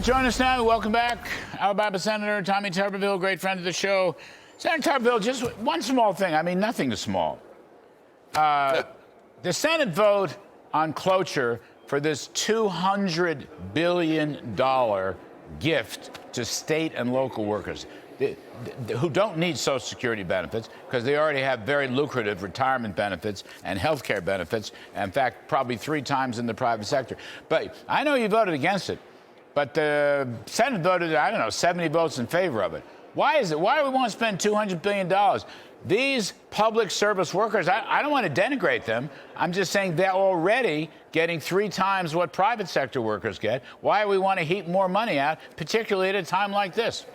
Join us now. Welcome back, Alabama Senator Tommy Tuberville, great friend of the show. Senator Tuberville, just one small thing. I mean, nothing is small. The Senate vote on cloture for this $200 billion gift to state and local workers who don't need Social Security benefits because they already have very lucrative retirement benefits and health care benefits. In fact, probably 3 times in the private sector. But I know you voted against it. But the Senate voted, 70 votes in favor of it. Why is it? Why do we want to spend $200 billion? These public service workers, I don't want to denigrate them. I'm just saying they're already getting 3 times what private sector workers get. Why do we want to heap more money out, particularly at a time like this?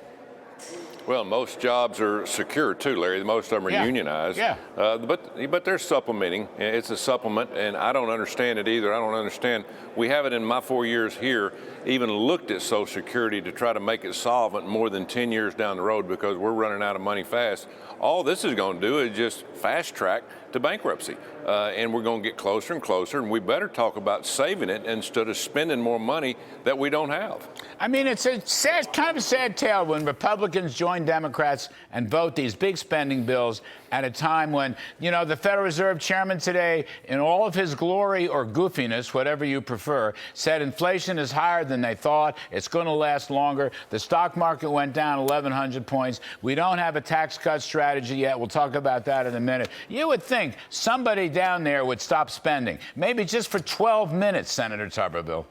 Well, most jobs are secure too, Larry. Most of them are unionized. Yeah. But they're supplementing. It's a supplement, and I don't understand it either. I don't understand. We haven't in my 4 years here even looked at Social Security to try to make it solvent more than 10 years down the road because we're running out of money fast. All this is going to do is just fast track to bankruptcy. And we're going to get closer and closer, and we better talk about saving it instead of spending more money that we don't have. I mean, it's a sad, kind of a sad tale when Republicans join Democrats and vote these big spending bills at a time when, the Federal Reserve Chairman today, in all of his glory or goofiness, whatever you prefer, said inflation is higher than they thought. It's going to last longer. The stock market went down 1,100 points. We don't have a tax cut strategy yet. We'll talk about that in a minute. You would think somebody down there would stop spending, maybe just for 12 minutes, Senator Tuberville.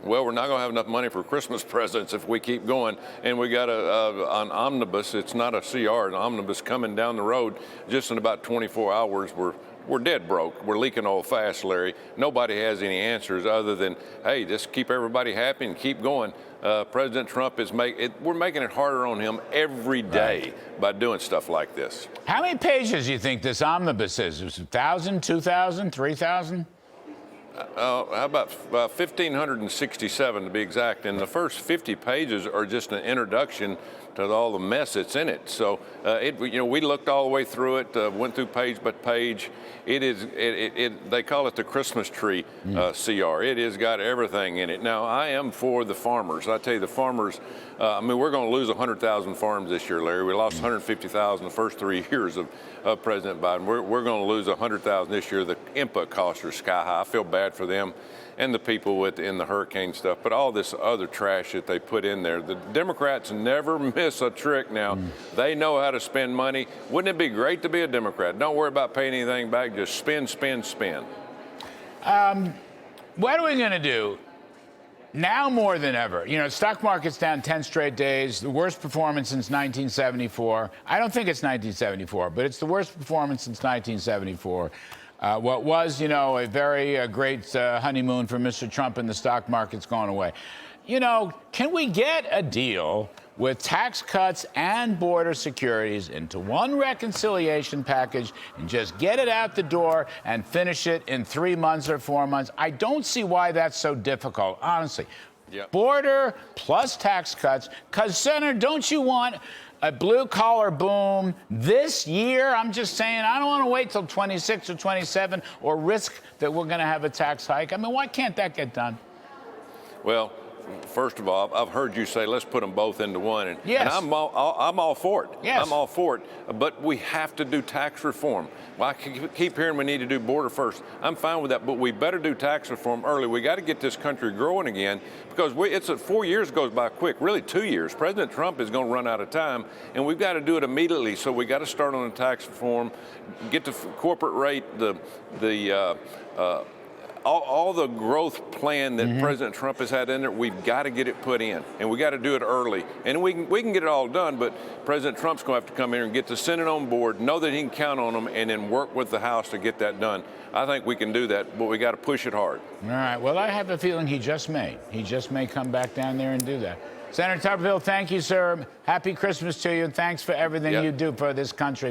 Well, we're not going to have enough money for Christmas presents if we keep going. And we got an omnibus. It's not a CR, an omnibus coming down the road. Just in about 24 hours, we're dead broke. We're leaking oil fast, Larry. Nobody has any answers other than, hey, just keep everybody happy and keep going. President Trump is we're making it harder on him every day by doing stuff like this. How many pages do you think this omnibus is? Is it 1,000, 2,000, 3,000? How about 1,567 to be exact? And the first 50 pages are just an introduction to all the mess that's in it. So, we looked all the way through it, went through page by page. They call it the Christmas tree CR. It has got everything in it. Now, I am for the farmers. I tell you, the farmers, we're going to lose 100,000 farms this year, Larry. We lost 150,000 the first 3 years of President Biden. We're going to lose 100,000 this year. The input costs are sky high. I feel bad for them and the people in the hurricane stuff, but all this other trash that they put in there. The Democrats never miss a trick now. They know how to spend money. Wouldn't it be great to be a Democrat? Don't worry about paying anything back. Just spend, spend, spend. What are we going to do? Now more than ever, stock market's down 10 straight days, the worst performance since 1974. I don't think it's 1974, but it's the worst performance since 1974. What was, a very great honeymoon for Mr. Trump and the stock market's gone away. Can we get a deal with tax cuts and border securities into one reconciliation package and just get it out the door and finish it in 3 months or 4 months? I don't see why that's so difficult, honestly. Yep. Border plus tax cuts, because, Senator, don't you want a blue-collar boom this year? I'm just saying, I don't want to wait till 26 or 27 or risk that we're going to have a tax hike. I mean, why can't that get done? Well, first of all, I've heard you say let's put them both into one, and I'm all for it. Yes. I'm all for it. But we have to do tax reform. Well, I keep hearing we need to do border first. I'm fine with that, but we better do tax reform early. We got to get this country growing again because 4 years goes by quick. Really, 2 years. President Trump is going to run out of time, and we've got to do it immediately. So we got to start on the tax reform, get the corporate rate, all the growth plan that President Trump has had in there, we've got to get it put in, and we got to do it early. And we can get it all done, but President Trump's going to have to come in and get the Senate on board, know that he can count on them, and then work with the House to get that done. I think we can do that, but we got to push it hard. All right. Well, I have a feeling he just may. He just may come back down there and do that. Senator Tuberville, thank you, sir. Happy Christmas to you, and thanks for everything you do for this country.